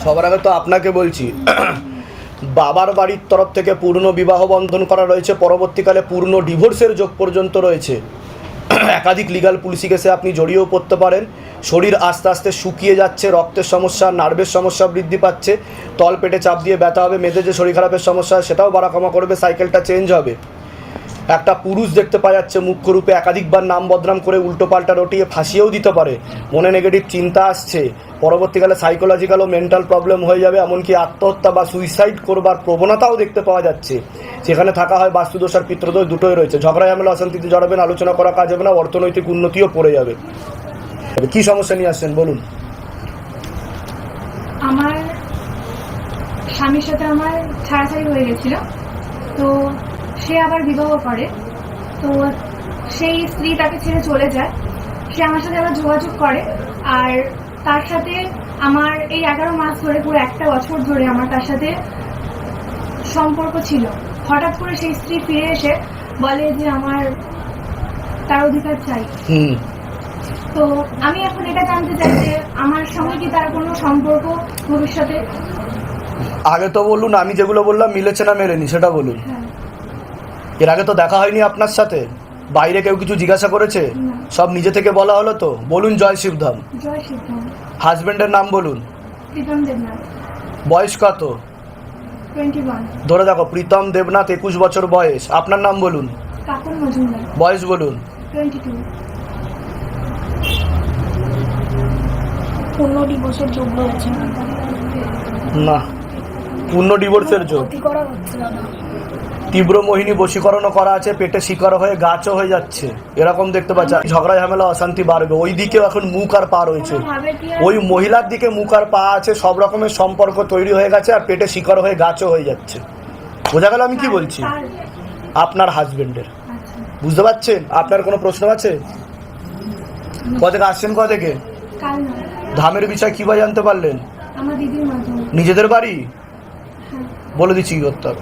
সবার আগে তো আপনাকে বলছি বাবার বাড়ির তরফ থেকে পূর্ণ বিবাহ বন্ধন করা রয়েছে, পরবর্তীকালে পূর্ণ ডিভোর্সের যোগ পর্যন্ত রয়েছে। একাধিক লিগাল পুলিশি কেসে আপনি জড়িয়েও পড়তে পারেন। শরীর আস্তে আস্তে শুকিয়ে যাচ্ছে, রক্তের সমস্যা, নার্ভের সমস্যা বৃদ্ধি পাচ্ছে, তল পেটে চাপ দিয়ে ব্যথা হবে, মেয়েদের যে শরীর খারাপের সমস্যা সেটাও বাড়া কমা করবে, সাইকেলটা চেঞ্জ হবে। একটা পুরুষ দেখতে পাওয়া যাচ্ছে মুখ্যরূপে, একাধিকবার নাম বদনাম করে উল্টো পাল্টা রটিয়ে ফাঁসিয়েও দিতে পারে। মনে নেগেটিভ চিন্তা আসছে, পরবর্তীকালে সাইকোলজিক্যাল ও মেন্টাল প্রবলেম হয়ে যাবে, এমনকি আত্মহত্যা বা সুইসাইড করবার প্রবণতাও দেখতে পাওয়া যাচ্ছে। সেখানে থাকা হয় বাস্তুদোষ আর পিতৃদোষ, দুটোই রয়েছে। ঝগড়া ঝামেলা অশান্তিতে জড়াবেন, আলোচনা করা কাজ হবে না, অর্থনৈতিক উন্নতিও পড়ে যাবে। কি সমস্যা নিয়ে আসছেন বলুন? আমার স্বামীর সাথে আমার ছাড়াছাড়ি হয়ে গেছিল, তো সে আবার বিবাহ করে, তো সেই স্ত্রী তাকে ছেড়ে চলে যায়। সে আমার সাথে আবার যোগাযোগ করে, আর তার সাথে আমার এই 11 মাস ধরে, পুরো একটা বছর ধরে আমার তার সাথে সম্পর্ক ছিল। হঠাৎ করে সেই স্ত্রী ফিরে এসে বলে যে আমার তার অধিকার চাই। তো আমি এখন এটা জানতে চাই যে আমার সঙ্গে কি তার কোনো সম্পর্ক ভবিষ্যতে? আগে তো বলুন, আমি যেগুলো বললাম মিলেছে না মেলেনি সেটা বলুন। এর আগে তো দেখা হয়নি আপনার সাথে? বাইরে কেউ কিছু জিজ্ঞাসা করেছে? সব নিজে থেকে বলা হলো তো? বলুন জয় শিবধাম। জয় শিবধাম। হাজবেন্ডের নাম বলুন। প্রীতম দেবনাথ। বয়স কত? 21। ধরে দেখো, প্রীতম দেবনাথ, 21 বছর বয়স। আপনার নাম বলুন। কাকুন মজুমদার। বয়স বলুন। 22। পূর্ণ ডিভোর্সের যোগ্য হচ্ছে না, পূর্ণ ডিভোর্সের যোগ। ক্ষতি করা হচ্ছে দাদা। তীব্র মোহিনী বশীকরণও করা আছে, পেটে শিকার হয়ে গাছও হয়ে যাচ্ছে, এরকম দেখতে পাচ্ছি। ঝগড়া ঝামেলা অশান্তি বাড়বে। ওই দিকেও এখন মুখ আর পা রয়েছে, ওই মহিলার দিকে মুখ আর পা আছে, সব রকমের সম্পর্ক তৈরি হয়ে গেছে, আর পেটে শিকার হয়ে গাছও হয়ে যাচ্ছে। বোঝা গেল আমি কি বলছি? আপনার হাজবেন্ডের। বুঝতে পারছেন? আপনার কোনো প্রশ্ন আছে? কোথা আসছেন? কোথা থেকে? ধামের বিষয় কিভাবে জানতে পারলেন? আমার দিদির মাধ্যমে। নিজেদের বাড়ি? বলে দিচ্ছি কি করতে হবে।